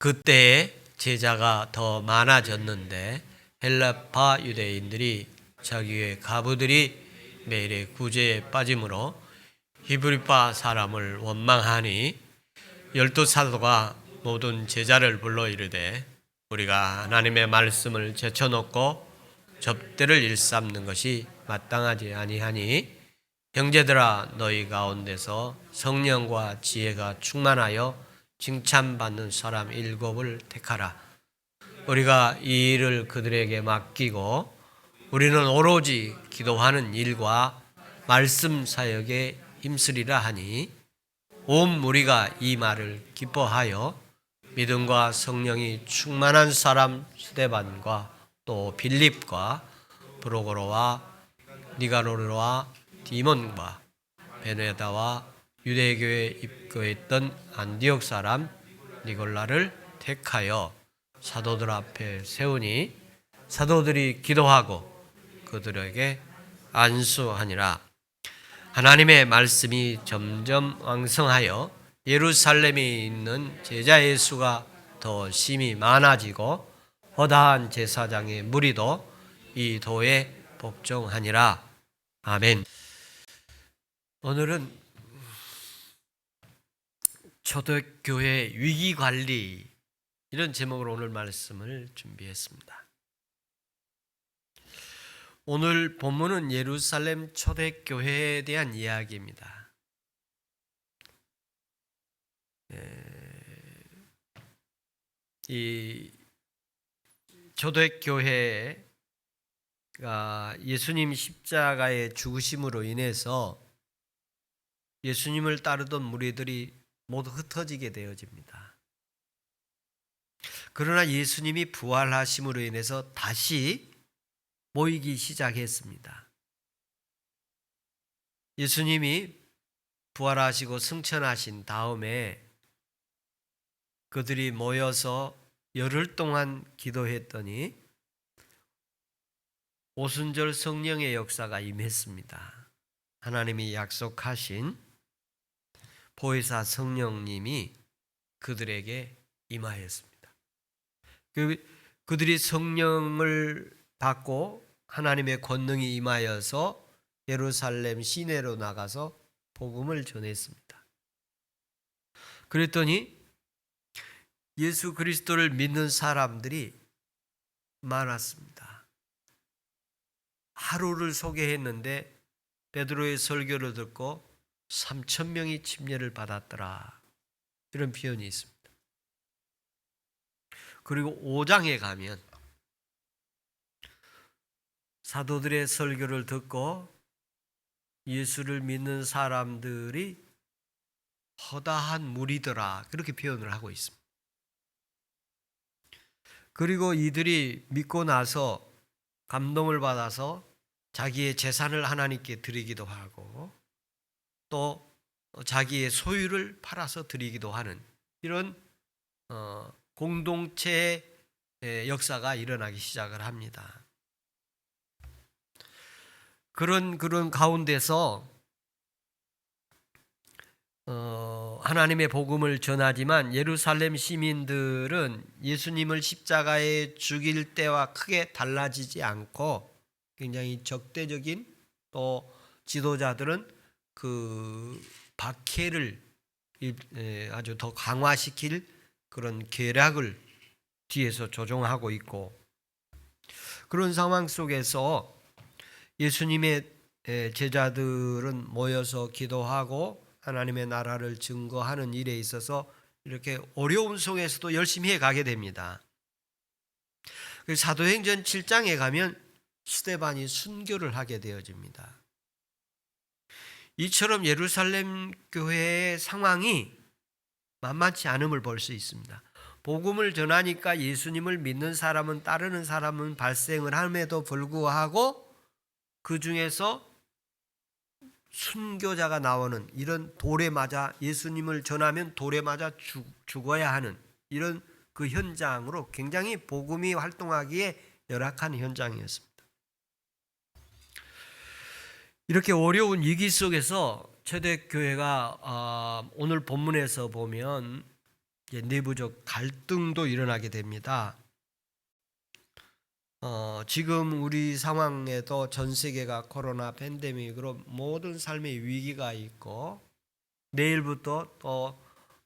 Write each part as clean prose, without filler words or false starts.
그때에 제자가 더 많아졌는데 헬라파 유대인들이 자기의 가부들이 매일의 구제에 빠짐으로 히브리파 사람을 원망하니 12 사도가 모든 제자를 불러 이르되 우리가 하나님의 말씀을 제쳐놓고 접대를 일삼는 것이 마땅하지 아니하니 형제들아 너희 가운데서 성령과 지혜가 충만하여 칭찬받는 사람 7을 택하라. 우리가 이 일을 그들에게 맡기고 우리는 오로지 기도하는 일과 말씀 사역에 힘쓰리라 하니 온 무리가 이 말을 기뻐하여 믿음과 성령이 충만한 사람 스데반과 또 빌립과 브로고로와 니가노르와 디몬과 베네다와 유대교에 입교했던 안디옥 사람 니골라를 택하여 사도들 앞에 세우니 사도들이 기도하고 그들에게 안수하니라. 하나님의 말씀이 점점 왕성하여 예루살렘에 있는 제자의 수가 더 심히 많아지고 허다한 제사장의 무리도 이 도에 복종하니라. 아멘. 오늘은 초대교회 위기관리 이런 제목으로 오늘 말씀을 준비했습니다. 오늘 본문은 예루살렘 초대교회에 대한 이야기입니다. 이 초대교회가 예수님 십자가의 죽으심으로 인해서 예수님을 따르던 무리들이 모두 흩어지게 되어집니다. 그러나 예수님이 부활하심으로 인해서 다시 모이기 시작했습니다. 예수님이 부활하시고 승천하신 다음에 그들이 모여서 열흘 동안 기도했더니 오순절 성령의 역사가 임했습니다. 하나님이 약속하신 보혜사 성령님이 그들에게 임하였습니다. 그들이 성령을 받고 하나님의 권능이 임하여서 예루살렘 시내로 나가서 복음을 전했습니다. 그랬더니 예수 그리스도를 믿는 사람들이 많았습니다. 하루를 소개했는데 베드로의 설교를 듣고 3,000명이 침례를 받았더라. 이런 표현이 있습니다. 그리고 5장에 가면 사도들의 설교를 듣고 예수를 믿는 사람들이 허다한 무리더라. 그렇게 표현을 하고 있습니다. 그리고 이들이 믿고 나서 감동을 받아서 자기의 재산을 하나님께 드리기도 하고 또 자기의 소유를 팔아서 드리기도 하는 이런 공동체의 역사가 일어나기 시작을 합니다. 그런 가운데서 하나님의 복음을 전하지만 예루살렘 시민들은 예수님을 십자가에 죽일 때와 크게 달라지지 않고 굉장히 적대적인 또 지도자들은 그 박해를 아주 더 강화시킬 그런 계략을 뒤에서 조종하고 있고 그런 상황 속에서 예수님의 제자들은 모여서 기도하고 하나님의 나라를 증거하는 일에 있어서 이렇게 어려움 속에서도 열심히 해가게 됩니다. 사도행전 7장에 가면 스데반이 순교를 하게 되어집니다. 이처럼 예루살렘 교회의 상황이 만만치 않음을 볼 수 있습니다. 복음을 전하니까 예수님을 믿는 사람은 따르는 사람은 발생을 함에도 불구하고 그 중에서 순교자가 나오는 이런 돌에 맞아 예수님을 전하면 돌에 맞아 죽어야 하는 이런 그 현장으로 굉장히 복음이 활동하기에 열악한 현장이었습니다. 이렇게 어려운 위기 속에서 초대교회가 오늘 본문에서 보면 내부적 갈등도 일어나게 됩니다. 지금 우리 상황에도 전 세계가 코로나 팬데믹으로 모든 삶의 위기가 있고 내일부터 또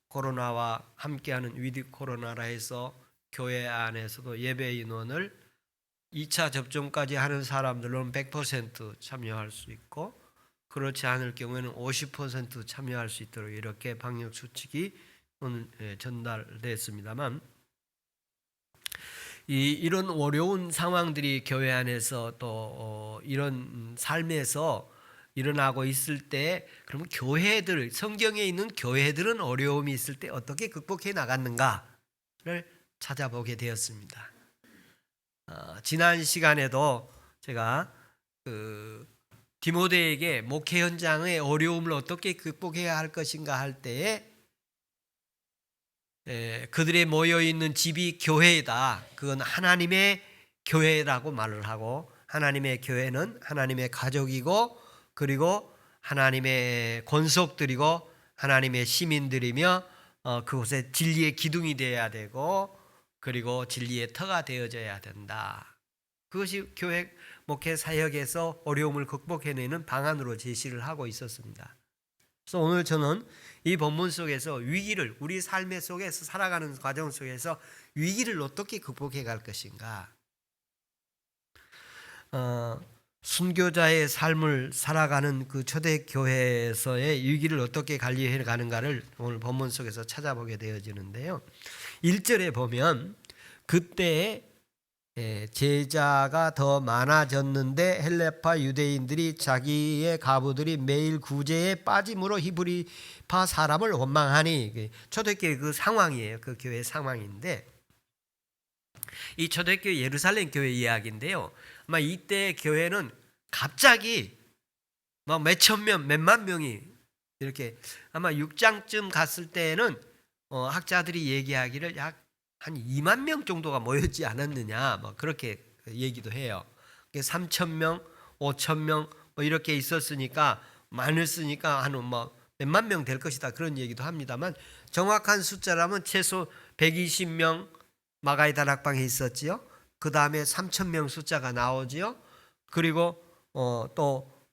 코로나와 함께하는 위드 코로나라 해서 교회 안에서도 예배 인원을 2차 접종까지 하는 사람들은 100% 참여할 수 있고 그렇지 않을 경우에는 50% 참여할 수 있도록 이렇게 방역 수칙이 오늘 전달됐습니다만 이런 어려운 상황들이 교회 안에서 또 이런 삶에서 일어나고 있을 때 그러면 교회들 성경에 있는 교회들은 어려움이 있을 때 어떻게 극복해 나갔는가를 찾아보게 되었습니다. 지난 시간에도 제가 디모데에게 목회 현장의 어려움을 어떻게 극복해야 할 것인가 할 때에 그들의 모여있는 집이 교회이다. 그건 하나님의 교회라고 말을 하고 하나님의 교회는 하나님의 가족이고 그리고 하나님의 권속들이고 하나님의 시민들이며 그곳에 진리의 기둥이 되어야 되고 그리고 진리의 터가 되어져야 된다. 그것이 교회 목회 사역에서 어려움을 극복해내는 방안으로 제시를 하고 있었습니다. 그래서 오늘 저는 이 본문 속에서 위기를 우리 삶의 속에서 살아가는 과정 속에서 위기를 어떻게 극복해 갈 것인가 순교자의 삶을 살아가는 그 초대교회에서의 위기를 어떻게 관리해 가는가를 오늘 본문 속에서 찾아보게 되어지는데요. 1절에 보면 그때 제자가 더 많아졌는데 헬레파 유대인들이 자기의 가부들이 매일 구제에 빠짐으로 히브리파 사람을 원망하니 초대교회 그 상황이에요. 그 교회 상황인데 이 초대교회 예루살렘 교회 이야기인데요. 아마 이때 교회는 갑자기 막 몇천 명, 몇만 명이 이렇게 아마 6장쯤 갔을 때는 학자들이 얘기하기를 약 한 2만 명 정도가 모였지 않았느냐 뭐 그렇게 얘기도 해요. 3,000명, 5,000명 뭐 이렇게 있었으니까 많았으니까 한 뭐 몇만 명 될 것이다 그런 얘기도 합니다만 정확한 숫자라면 최소 120명 마가이 다락방에 있었지요. 그 다음에 3,000명 숫자가 나오지요. 그리고 또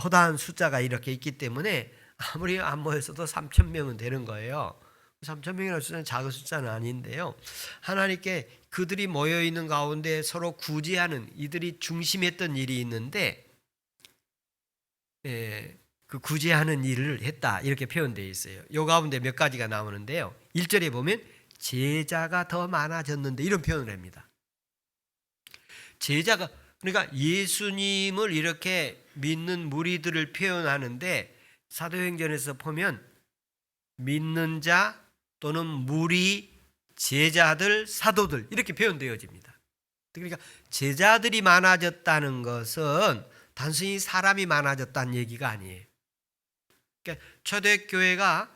허다한 숫자가 이렇게 있기 때문에 아무리 안 모였어도 3,000명은 되는 거예요. 3,000명이라는 숫자는 작은 숫자는 아닌데요. 하나님께 그들이 모여있는 가운데 서로 구제하는 이들이 중심했던 일이 있는데 그 구제하는 일을 했다 이렇게 표현되어 있어요. 요 가운데 몇 가지가 나오는데요. 1절에 보면 제자가 더 많아졌는데 이런 표현을 합니다. 제자가 그러니까 예수님을 이렇게 믿는 무리들을 표현하는데 사도행전에서 보면 믿는 자 또는 무리, 제자들, 사도들 이렇게 표현되어집니다. 그러니까 제자들이 많아졌다는 것은 단순히 사람이 많아졌다는 얘기가 아니에요. 그러니까 초대교회가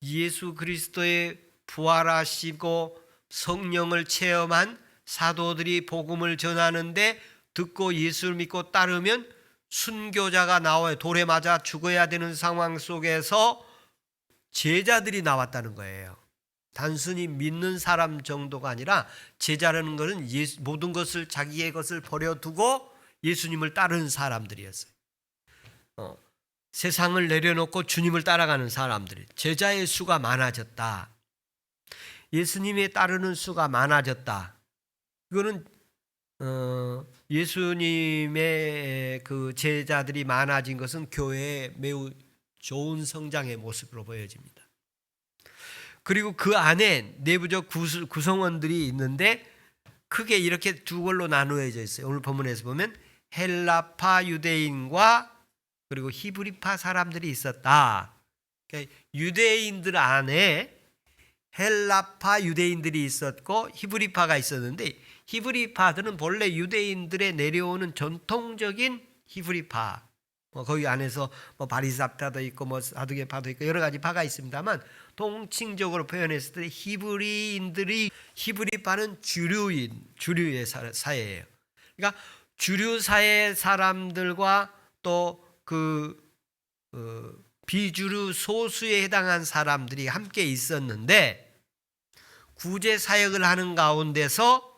예수 그리스도의 부활하시고 성령을 체험한 사도들이 복음을 전하는데 듣고 예수를 믿고 따르면 순교자가 나와요. 돌에 맞아 죽어야 되는 상황 속에서 제자들이 나왔다는 거예요. 단순히 믿는 사람 정도가 아니라 제자라는 것은 모든 것을 자기의 것을 버려두고 예수님을 따르는 사람들이었어요. 세상을 내려놓고 주님을 따라가는 사람들이 제자의 수가 많아졌다. 예수님에 따르는 수가 많아졌다. 이거는 예수님의 그 제자들이 많아진 것은 교회의 매우 좋은 성장의 모습으로 보여집니다. 그리고 그 안에 내부적 구성원들이 있는데 크게 이렇게 두 걸로 나누어져 있어요. 오늘 본문에서 보면 헬라파 유대인과 그리고 히브리파 사람들이 있었다. 그러니까 유대인들 안에 헬라파 유대인들이 있었고 히브리파가 있었는데 히브리파들은 본래 유대인들의 내려오는 전통적인 히브리파 거기 안에서 바리사파도 있고 사두개파도 있고 여러 가지 파가 있습니다만 통칭적으로 표현했을 때 히브리파는 주류의 사회예요. 그러니까 주류 사회 사람들과 또 그 비주류 소수에 해당한 사람들이 함께 있었는데 구제 사역을 하는 가운데서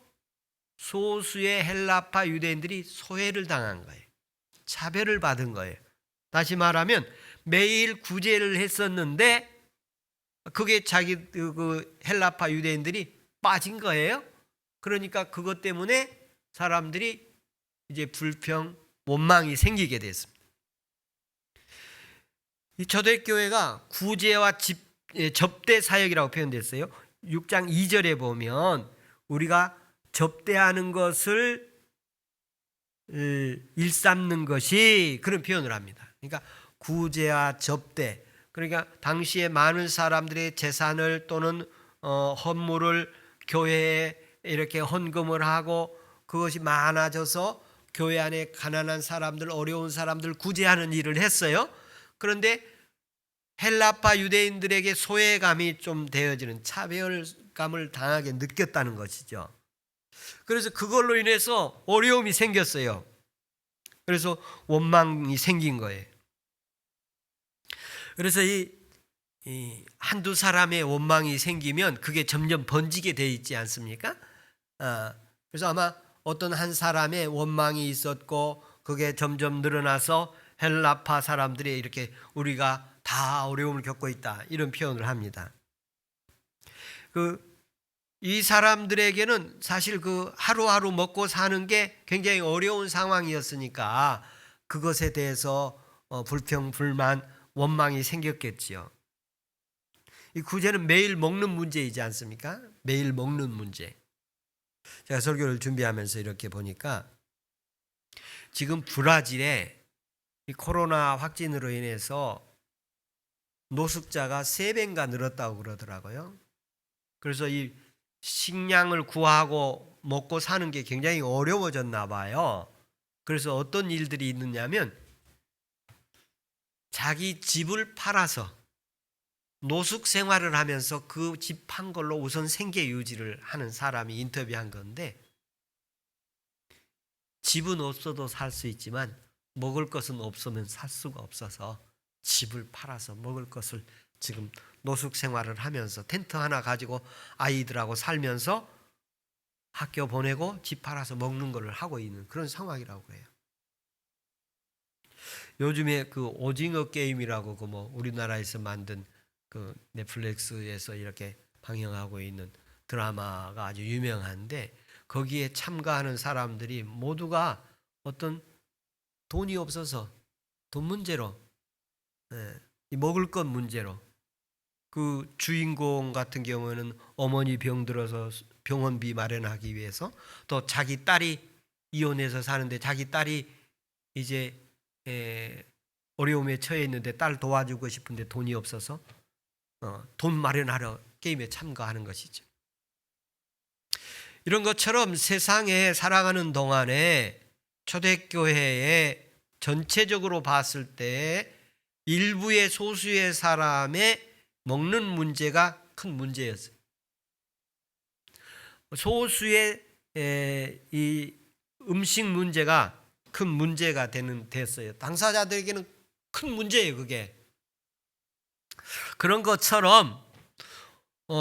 소수의 헬라파 유대인들이 소외를 당한 거예요. 차별을 받은 거예요. 다시 말하면 매일 구제를 했었는데 그게 자기 그 헬라파 유대인들이 빠진 거예요. 그러니까 그것 때문에 사람들이 이제 불평, 원망이 생기게 됐습니다. 이 초대교회가 구제와 접대 사역이라고 표현됐어요. 6장 2절에 보면 우리가 접대하는 것을 일삼는 것이 그런 표현을 합니다. 그러니까 구제와 접대, 그러니까 당시에 많은 사람들의 재산을 또는 헌물을 교회에 이렇게 헌금을 하고 그것이 많아져서 교회 안에 가난한 사람들, 어려운 사람들 구제하는 일을 했어요. 그런데 헬라파 유대인들에게 소외감이 좀 되어지는, 차별감을 당하게 느꼈다는 것이죠. 그래서 그걸로 인해서 어려움이 생겼어요. 그래서 원망이 생긴 거예요. 그래서 이 한두 사람의 원망이 생기면 그게 점점 번지게 돼 있지 않습니까? 그래서 아마 어떤 한 사람의 원망이 있었고 그게 점점 늘어나서 헬라파 사람들이 이렇게 우리가 다 어려움을 겪고 있다 이런 표현을 합니다. 이 사람들에게는 사실 그 하루하루 먹고 사는 게 굉장히 어려운 상황이었으니까 그것에 대해서 불평, 불만, 원망이 생겼겠지요. 이 구제는 매일 먹는 문제이지 않습니까? 매일 먹는 문제. 제가 설교를 준비하면서 이렇게 보니까 지금 브라질에 이 코로나 확진으로 인해서 노숙자가 3배인가 늘었다고 그러더라고요. 그래서 이 식량을 구하고 먹고 사는 게 굉장히 어려워졌나 봐요. 그래서 어떤 일들이 있느냐면 자기 집을 팔아서 노숙 생활을 하면서 그 집 판 걸로 우선 생계 유지를 하는 사람이 인터뷰한 건데, 집은 없어도 살 수 있지만 먹을 것은 없으면 살 수가 없어서 집을 팔아서 먹을 것을 지금 노숙 생활을 하면서 텐트 하나 가지고 아이들하고 살면서 학교 보내고 집 팔아서 먹는 걸 하고 있는 그런 상황이라고 해요. 요즘에 그 오징어 게임이라고 그 뭐 우리나라에서 만든 그 넷플릭스에서 이렇게 방영하고 있는 드라마가 아주 유명한데 거기에 참가하는 사람들이 모두가 어떤 돈이 없어서 돈 문제로, 먹을 것 문제로, 그 주인공 같은 경우는 어머니 병들어서 병원비 마련하기 위해서, 또 자기 딸이 이혼해서 사는데 자기 딸이 이제 어려움에 처해 있는데 딸 도와주고 싶은데 돈이 없어서 돈 마련하러 게임에 참가하는 것이죠. 이런 것처럼 세상에 살아가는 동안에 초대교회에 전체적으로 봤을 때 일부의 소수의 사람의 먹는 문제가 큰 문제였어요. 소수의 이 음식 문제가 큰 문제가 됐어요. 당사자들에게는 큰 문제예요, 그게. 그런 것처럼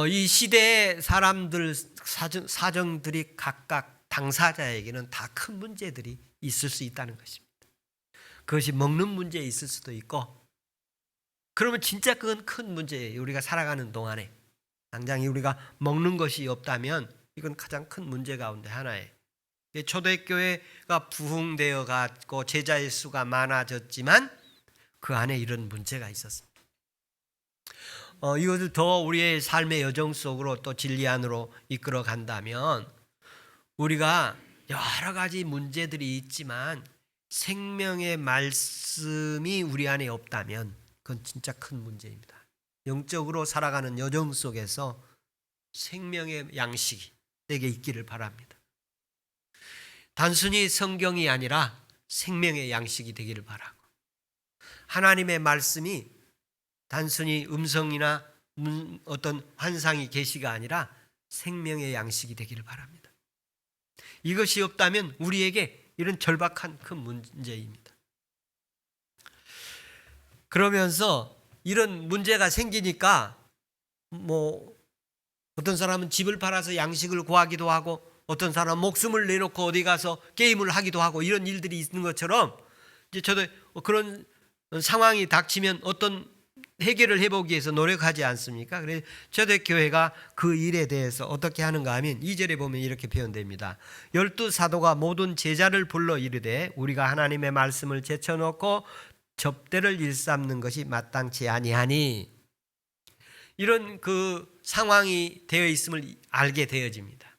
이 시대의 사람들 사정들이 각각 당사자에게는 다 큰 문제들이 있을 수 있다는 것입니다. 그것이 먹는 문제에 있을 수도 있고, 그러면 진짜 그건 큰 문제예요. 우리가 살아가는 동안에 당장 우리가 먹는 것이 없다면 이건 가장 큰 문제 가운데 하나예요. 초대교회가 부흥되어 갔고 제자의 수가 많아졌지만 그 안에 이런 문제가 있었습니다. 이것을 더 우리의 삶의 여정 속으로 또 진리 안으로 이끌어 간다면 우리가 여러 가지 문제들이 있지만 생명의 말씀이 우리 안에 없다면 그건 진짜 큰 문제입니다. 영적으로 살아가는 여정 속에서 생명의 양식이 내게 있기를 바랍니다. 단순히 성경이 아니라 생명의 양식이 되기를 바라고, 하나님의 말씀이 단순히 음성이나 어떤 환상이 계시가 아니라 생명의 양식이 되기를 바랍니다. 이것이 없다면 우리에게 이런 절박한 큰 문제입니다. 그러면서 이런 문제가 생기니까 뭐 어떤 사람은 집을 팔아서 양식을 구하기도 하고 어떤 사람은 목숨을 내놓고 어디 가서 게임을 하기도 하고 이런 일들이 있는 것처럼 이제 저도 그런 상황이 닥치면 어떤 해결을 해보기 위해서 노력하지 않습니까? 그래서 초대교회가 그 일에 대해서 어떻게 하는가 하면 2절에 보면 이렇게 표현됩니다. 12사도가 모든 제자를 불러 이르되 우리가 하나님의 말씀을 제쳐놓고 접대를 일삼는 것이 마땅치 아니하니, 이런 그 상황이 되어 있음을 알게 되어집니다.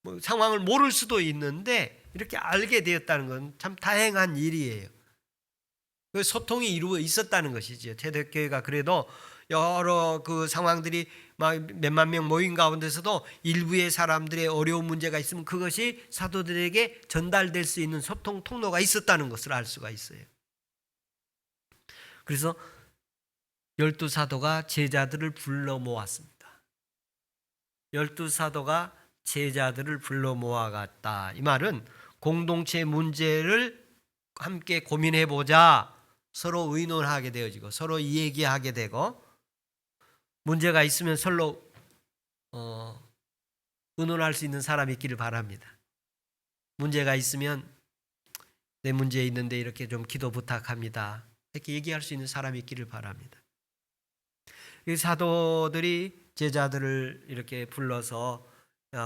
뭐 상황을 모를 수도 있는데 이렇게 알게 되었다는 건 참 다행한 일이에요. 그 소통이 이루어 있었다는 것이죠. 초대교회가 그래도 여러 그 상황들이 막 몇만 명 모인 가운데서도 일부의 사람들의 어려운 문제가 있으면 그것이 사도들에게 전달될 수 있는 소통 통로가 있었다는 것을 알 수가 있어요. 그래서 12사도가 제자들을 불러 모았습니다. 12사도가 제자들을 불러 모아갔다. 이 말은 공동체 문제를 함께 고민해보자, 서로 의논하게 되어지고 서로 얘기하게 되고, 문제가 있으면 서로 의논할 수 있는 사람이 있기를 바랍니다. 문제가 있으면 내 문제 있는데 이렇게 좀 기도 부탁합니다, 이렇게 얘기할 수 있는 사람이 있기를 바랍니다. 이 사도들이 제자들을 이렇게 불러서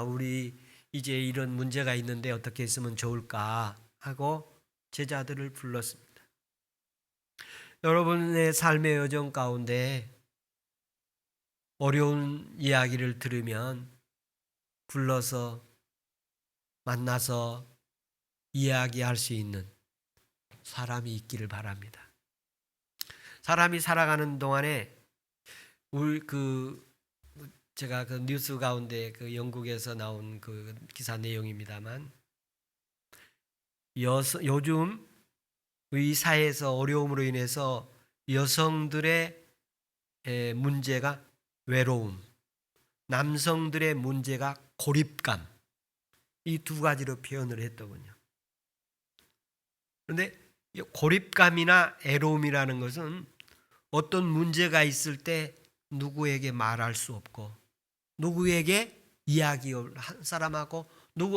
우리 이제 이런 문제가 있는데 어떻게 했으면 좋을까 하고 제자들을 불렀습니다. 여러분의 삶의 여정 가운데 어려운 이야기를 들으면 불러서 만나서 이야기할 수 있는 사람이 있기를 바랍니다. 사람이 살아가는 동안에 제가 그 뉴스 가운데 그 영국에서 나온 그 기사 내용입니다만, 요즘 이 사회에서 어려움으로 인해서 여성들의 문제가 외로움, 남성들의 문제가 고립감, 이 두 가지로 표현을 했더군요. 그런데 고립감이나 애로움이라는 것은 어떤 문제가 있을 때 누구에게 말할 수 없고 누구에게 이야기를 한 사람하고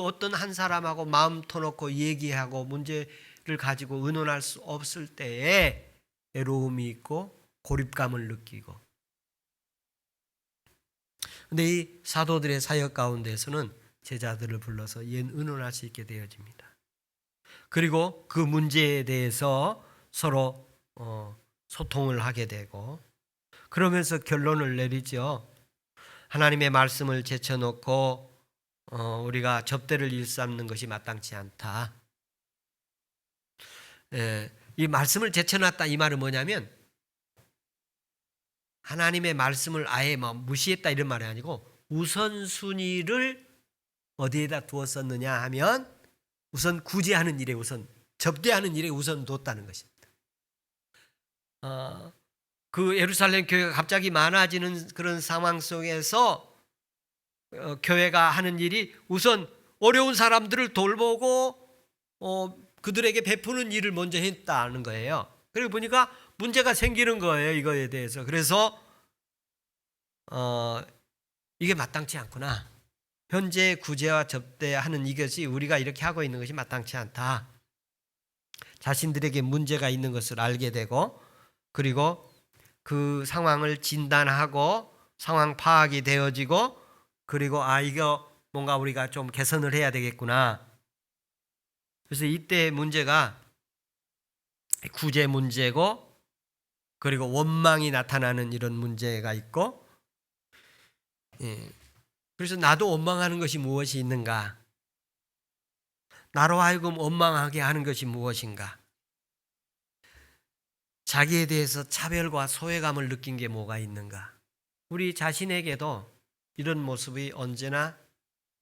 어떤 한 사람하고 마음 터놓고 얘기하고 문제를 가지고 의논할 수 없을 때에 애로움이 있고 고립감을 느끼고, 그런데 이 사도들의 사역 가운데서는 제자들을 불러서 의논할 수 있게 되어집니다. 그리고 그 문제에 대해서 서로 소통을 하게 되고, 그러면서 결론을 내리죠. 하나님의 말씀을 제쳐놓고 우리가 접대를 일삼는 것이 마땅치 않다. 이 말씀을 제쳐놨다, 이 말은 뭐냐면 하나님의 말씀을 아예 무시했다 이런 말이 아니고, 우선순위를 어디에다 두었었느냐 하면 우선 구제하는 일에, 우선 접대하는 일에 우선 뒀다는 것입니다. 그 예루살렘 교회가 갑자기 많아지는 그런 상황 속에서 교회가 하는 일이 우선 어려운 사람들을 돌보고 그들에게 베푸는 일을 먼저 했다는 거예요. 그리고 보니까 문제가 생기는 거예요, 이거에 대해서. 그래서 이게 마땅치 않구나. 현재 구제와 접대하는 이것이, 우리가 이렇게 하고 있는 것이 마땅치 않다. 자신들에게 문제가 있는 것을 알게 되고, 그리고 그 상황을 진단하고 상황 파악이 되어지고, 그리고 이거 뭔가 우리가 좀 개선을 해야 되겠구나. 그래서 이때 문제가 구제 문제고, 그리고 원망이 나타나는 이런 문제가 있고, 그래서 나도 원망하는 것이 무엇이 있는가? 나로 하여금 원망하게 하는 것이 무엇인가? 자기에 대해서 차별과 소외감을 느낀 게 뭐가 있는가? 우리 자신에게도 이런 모습이 언제나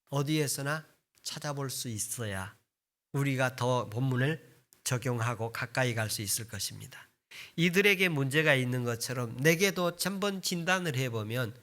어디에서나 찾아볼 수 있어야 우리가 더 본문을 적용하고 가까이 갈 수 있을 것입니다. 이들에게 문제가 있는 것처럼 내게도 한번 진단을 해보면,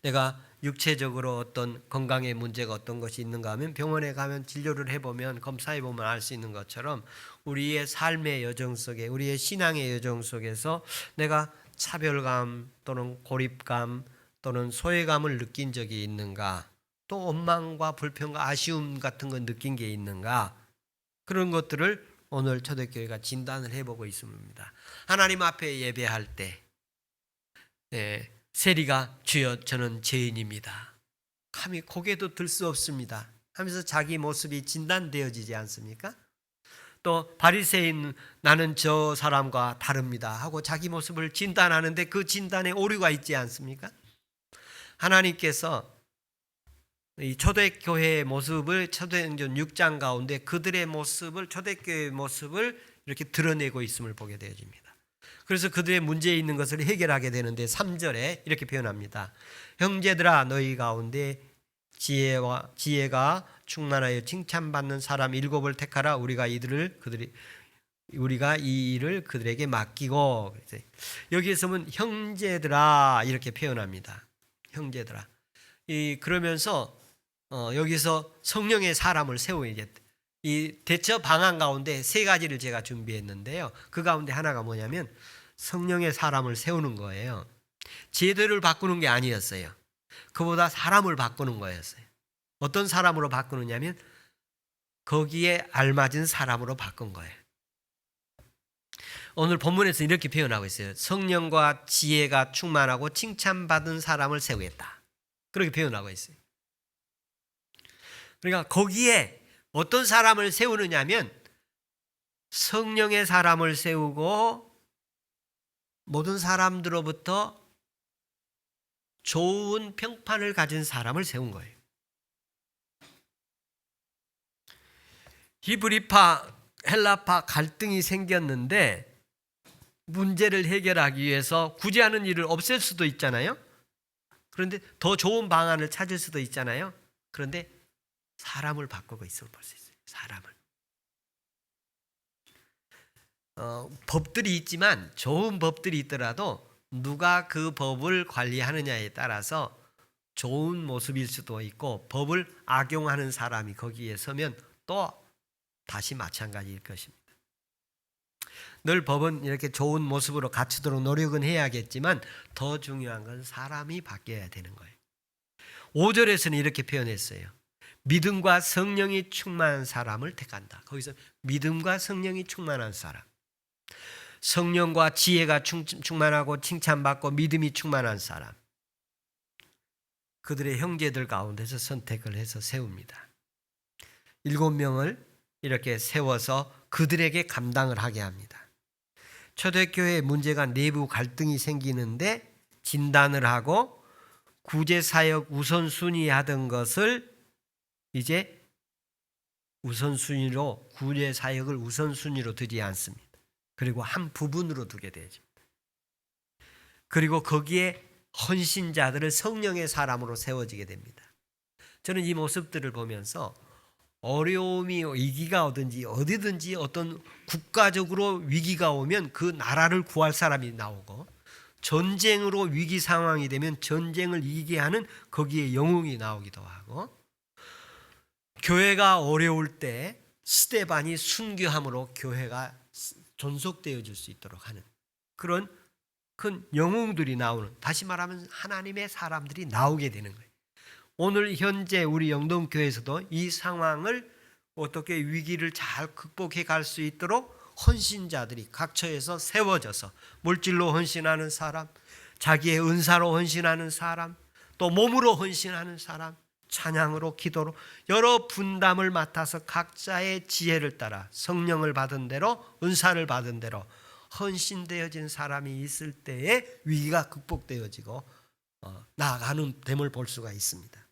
내가 육체적으로 어떤 건강에 문제가 어떤 것이 있는가 하면 병원에 가면 진료를 해보면, 검사해보면 알 수 있는 것처럼 우리의 삶의 여정 속에, 우리의 신앙의 여정 속에서 내가 차별감 또는 고립감 또는 소외감을 느낀 적이 있는가, 또 원망과 불평과 아쉬움 같은 거 느낀 게 있는가, 그런 것들을 오늘 초대교회가 진단을 해보고 있습니다. 하나님 앞에 예배할 때 세리가 주여 저는 죄인입니다 감히 고개도 들 수 없습니다 하면서 자기 모습이 진단되어지지 않습니까? 또 바리새인 나는 저 사람과 다릅니다 하고 자기 모습을 진단하는데 그 진단에 오류가 있지 않습니까? 하나님께서 이 초대교회의 모습을 초대행전 6장 가운데 그들의 모습을, 초대교회의 모습을 이렇게 드러내고 있음을 보게 되어집니다. 그래서 그들의 문제에 있는 것을 해결하게 되는데 3절에 이렇게 표현합니다. 형제들아 너희 가운데 지혜가 충만하여 칭찬받는 사람 7을 택하라. 우리가 이 일을 그들에게 맡기고. 여기에서 보면 형제들아 이렇게 표현합니다. 형제들아. 그러면서 여기서 성령의 사람을 세우게, 이 대처 방안 가운데 3가지를 제가 준비했는데요. 그 가운데 하나가 뭐냐면 성령의 사람을 세우는 거예요. 제도를 바꾸는 게 아니었어요. 그보다 사람을 바꾸는 거였어요. 어떤 사람으로 바꾸느냐면 거기에 알맞은 사람으로 바꾼 거예요. 오늘 본문에서 이렇게 표현하고 있어요. 성령과 지혜가 충만하고 칭찬받은 사람을 세우겠다. 그렇게 표현하고 있어요. 그러니까 거기에 어떤 사람을 세우느냐면 성령의 사람을 세우고 모든 사람들로부터 좋은 평판을 가진 사람을 세운 거예요. 히브리파, 헬라파 갈등이 생겼는데 문제를 해결하기 위해서 구제하는 일을 없앨 수도 있잖아요. 그런데 더 좋은 방안을 찾을 수도 있잖아요. 그런데 사람을 바꾸고 있음을 볼 수 있어요. 사람을. 법들이 있지만 좋은 법들이 있더라도 누가 그 법을 관리하느냐에 따라서 좋은 모습일 수도 있고 법을 악용하는 사람이 거기에 서면 또 다시 마찬가지일 것입니다. 늘 법은 이렇게 좋은 모습으로 갖추도록 노력은 해야겠지만 더 중요한 건 사람이 바뀌어야 되는 거예요. 5절에서는 이렇게 표현했어요. 믿음과 성령이 충만한 사람을 택한다. 거기서 믿음과 성령이 충만한 사람, 성령과 지혜가 충만하고 칭찬받고 믿음이 충만한 사람, 그들의 형제들 가운데서 선택을 해서 세웁니다. 7명을 이렇게 세워서 그들에게 감당을 하게 합니다. 초대교회의 문제가 내부 갈등이 생기는데 진단을 하고 구제사역 우선순위 하던 것을 이제 우선순위로, 구제사역을 우선순위로 두지 않습니다. 그리고 한 부분으로 두게 되죠. 그리고 거기에 헌신자들을 성령의 사람으로 세워지게 됩니다. 저는 이 모습들을 보면서 어려움이, 위기가 오든지 어디든지 어떤 국가적으로 위기가 오면 그 나라를 구할 사람이 나오고, 전쟁으로 위기 상황이 되면 전쟁을 이기게 하는 거기에 영웅이 나오기도 하고, 교회가 어려울 때 스데반이 순교함으로 교회가 존속되어 줄 수 있도록 하는 그런 큰 영웅들이 나오는, 다시 말하면 하나님의 사람들이 나오게 되는 거예요. 오늘 현재 우리 영동교회에서도 이 상황을 어떻게 위기를 잘 극복해 갈 수 있도록 헌신자들이 각처에서 세워져서 물질로 헌신하는 사람, 자기의 은사로 헌신하는 사람, 또 몸으로 헌신하는 사람, 찬양으로, 기도로 여러 분담을 맡아서 각자의 지혜를 따라 성령을 받은 대로, 은사를 받은 대로 헌신되어진 사람이 있을 때에 위기가 극복되어지고 나아가는 됨을 볼 수가 있습니다.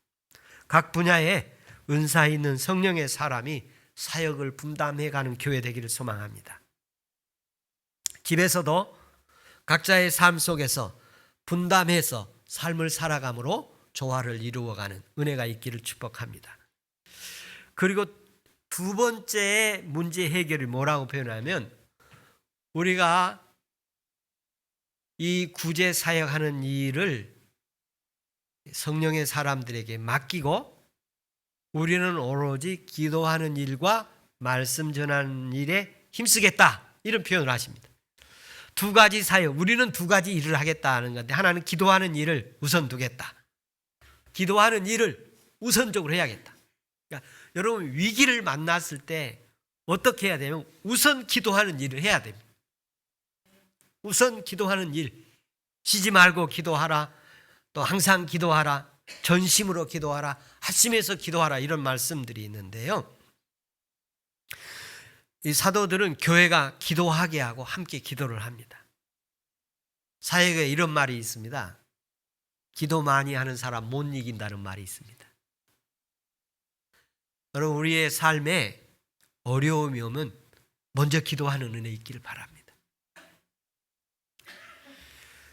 각 분야에 은사 있는 성령의 사람이 사역을 분담해가는 교회 되기를 소망합니다. 집에서도 각자의 삶 속에서 분담해서 삶을 살아감으로 조화를 이루어가는 은혜가 있기를 축복합니다. 그리고 두 번째 문제 해결이 뭐라고 표현하면, 우리가 이 구제 사역하는 일을 성령의 사람들에게 맡기고 우리는 오로지 기도하는 일과 말씀 전하는 일에 힘쓰겠다, 이런 표현을 하십니다. 두 가지 사역, 우리는 두 가지 일을 하겠다는 건데 하나는 기도하는 일을 우선 두겠다. 기도하는 일을 우선적으로 해야겠다. 그러니까 여러분 위기를 만났을 때 어떻게 해야 되냐면 우선 기도하는 일을 해야 됩니다. 우선 기도하는 일, 쉬지 말고 기도하라. 또 항상 기도하라. 전심으로 기도하라. 합심해서 기도하라. 이런 말씀들이 있는데요. 이 사도들은 교회가 기도하게 하고 함께 기도를 합니다. 사역에 이런 말이 있습니다. 기도 많이 하는 사람 못 이긴다는 말이 있습니다. 여러분 우리의 삶에 어려움이 오면 먼저 기도하는 은혜 있기를 바랍니다.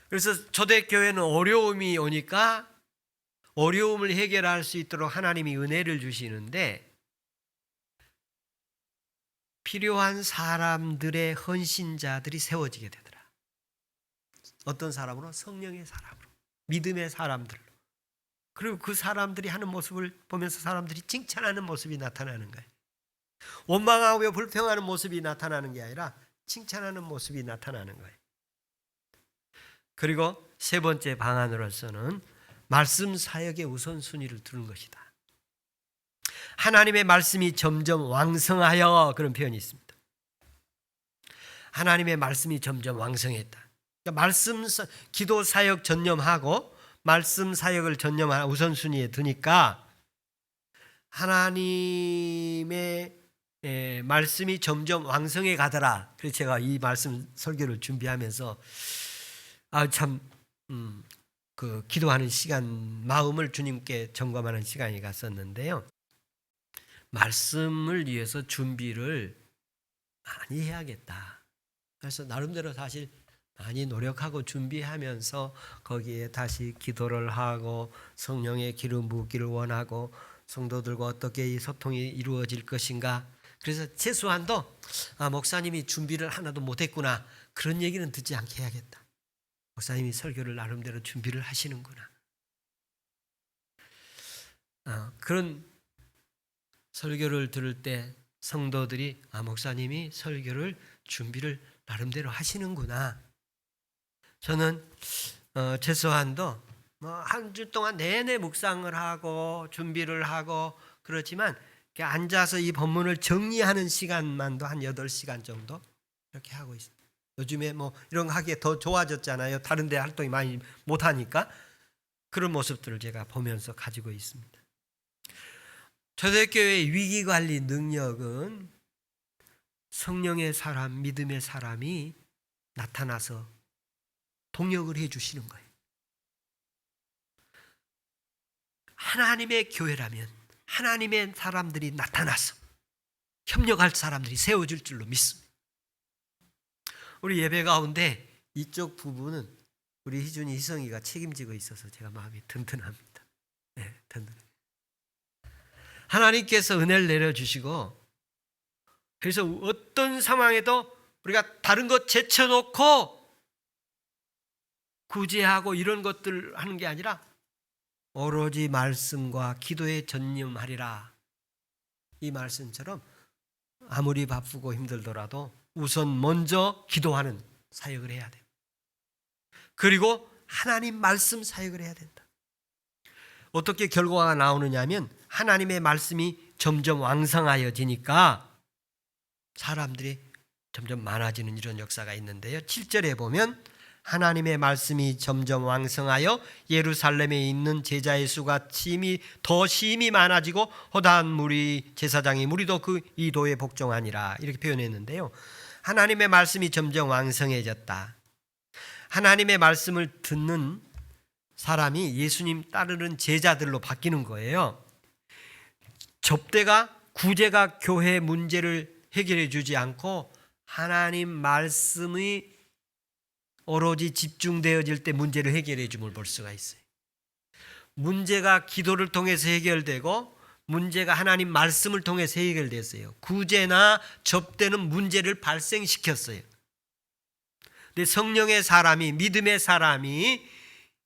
그래서 초대교회는 어려움이 오니까 어려움을 해결할 수 있도록 하나님이 은혜를 주시는데 필요한 사람들의 헌신자들이 세워지게 되더라. 어떤 사람으로? 성령의 사람으로, 믿음의 사람들로. 그리고 그 사람들이 하는 모습을 보면서 사람들이 칭찬하는 모습이 나타나는 거예요. 원망하고 불평하는 모습이 나타나는 게 아니라 칭찬하는 모습이 나타나는 거예요. 그리고 세 번째 방안으로서는 말씀 사역의 우선순위를 두는 것이다. 하나님의 말씀이 점점 왕성하여, 그런 표현이 있습니다. 하나님의 말씀이 점점 왕성했다. 그러니까 말씀 기도 사역 전념하고 말씀 사역을 전념하는 우선순위에 두니까 하나님의 말씀이 점점 왕성해 가더라. 그래서 제가 이 말씀 설교를 준비하면서 그 기도하는 시간, 마음을 주님께 점검하는 시간이 갔었는데요. 말씀을 위해서 준비를 많이 해야겠다. 그래서 나름대로 사실 많이 노력하고 준비하면서 거기에 다시 기도를 하고 성령의 기름 부기를 원하고 성도들과 어떻게 이 소통이 이루어질 것인가. 그래서 최소한도 목사님이 준비를 하나도 못했구나, 그런 얘기는 듣지 않게 해야겠다. 목사님이 설교를 나름대로 준비를 하시는구나. 그런 설교를 들을 때 성도들이 목사님이 설교를 준비를 나름대로 하시는구나. 저는 최소한도 한 주 동안 내내 묵상을 하고 준비를 하고 그렇지만 앉아서 이 본문을 정리하는 시간만도 한 8시간 정도 이렇게 하고 있습니다. 요즘에 이런 거 하기에 더 좋아졌잖아요. 다른 데 활동이 많이 못하니까. 그런 모습들을 제가 보면서 가지고 있습니다. 초대교회의 위기관리 능력은 성령의 사람, 믿음의 사람이 나타나서 동역을 해주시는 거예요. 하나님의 교회라면 하나님의 사람들이 나타나서 협력할 사람들이 세워질 줄로 믿습니다. 우리 예배 가운데 이쪽 부분은 우리 희준이, 희성이가 책임지고 있어서 제가 마음이 든든합니다. 네, 든든합니다. 하나님께서 은혜를 내려주시고, 그래서 어떤 상황에도 우리가 다른 것 제쳐놓고 구제하고 이런 것들 하는 게 아니라 오로지 말씀과 기도에 전념하리라. 이 말씀처럼 아무리 바쁘고 힘들더라도 우선 먼저 기도하는 사역을 해야 돼요. 그리고 하나님 말씀 사역을 해야 된다. 어떻게 결과가 나오느냐 하면 하나님의 말씀이 점점 왕성하여지니까 사람들이 점점 많아지는 이런 역사가 있는데요. 7절에 보면 하나님의 말씀이 점점 왕성하여 예루살렘에 있는 제자의 수가 더 심히 많아지고 허다한 무리, 제사장의 무리도 그 이도에 복종하니라, 이렇게 표현했는데요. 하나님의 말씀이 점점 왕성해졌다. 하나님의 말씀을 듣는 사람이 예수님 따르는 제자들로 바뀌는 거예요. 접대가, 구제가 교회 문제를 해결해 주지 않고 하나님 말씀이 오로지 집중되어질 때 문제를 해결해 줌을 볼 수가 있어요. 문제가 기도를 통해서 해결되고 문제가 하나님 말씀을 통해서 해결됐어요. 구제나 접대는 문제를 발생시켰어요. 근데 성령의 사람이, 믿음의 사람이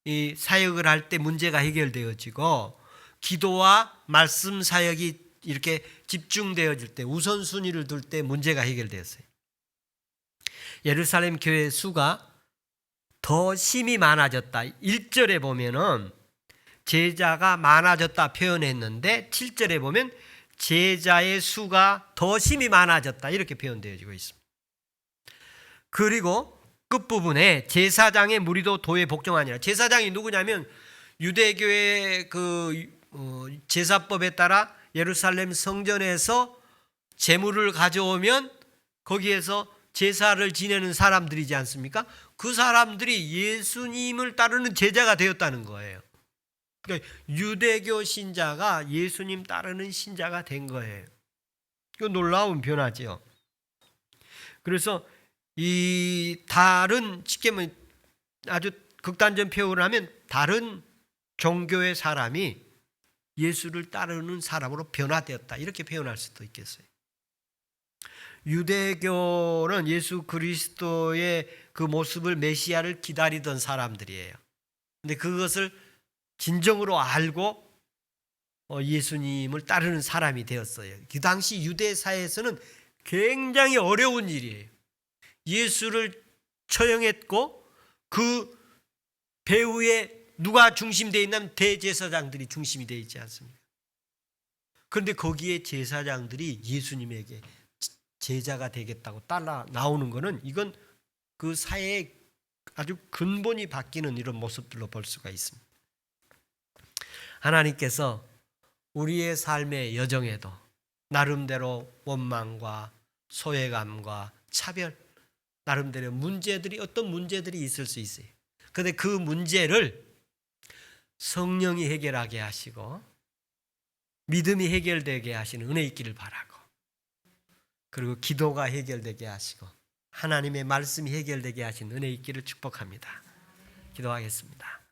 이 사역을 할 때 문제가 해결되어지고 기도와 말씀 사역이 이렇게 집중되어질 때, 우선순위를 둘 때 문제가 해결되었어요. 예루살렘 교회 수가 더 심히 많아졌다. 1절에 보면은 제자가 많아졌다 표현했는데 7절에 보면 제자의 수가 더 심히 많아졌다 이렇게 표현되어지고 있습니다. 그리고 끝부분에 제사장의 무리도 도에 복종하니라. 제사장이 누구냐면 유대교의 제사법에 따라 예루살렘 성전에서 제물을 가져오면 거기에서 제사를 지내는 사람들이지 않습니까? 그 사람들이 예수님을 따르는 제자가 되었다는 거예요. 그러니까 유대교 신자가 예수님 따르는 신자가 된 거예요. 이거 놀라운 변화죠. 그래서 이 다른 쉽게 말하면 아주 극단적 표현을 하면 다른 종교의 사람이 예수를 따르는 사람으로 변화되었다 이렇게 표현할 수도 있겠어요. 유대교는 예수 그리스도의 그 모습을 메시아를 기다리던 사람들이에요. 근데 그것을 진정으로 알고 예수님을 따르는 사람이 되었어요. 그 당시 유대 사회에서는 굉장히 어려운 일이에요. 예수를 처형했고 그 배후에 누가 중심되어 있냐면 대제사장들이 중심이 되어 있지 않습니까? 그런데 거기에 제사장들이 예수님에게 제자가 되겠다고 따라 나오는 것은 이건 그 사회의 아주 근본이 바뀌는 이런 모습들로 볼 수가 있습니다. 하나님께서 우리의 삶의 여정에도 나름대로 원망과 소외감과 차별, 나름대로 어떤 문제들이 있을 수 있어요. 그런데 그 문제를 성령이 해결하게 하시고 믿음이 해결되게 하시는 은혜 있기를 바라고, 그리고 기도가 해결되게 하시고 하나님의 말씀이 해결되게 하신 은혜 있기를 축복합니다. 기도하겠습니다.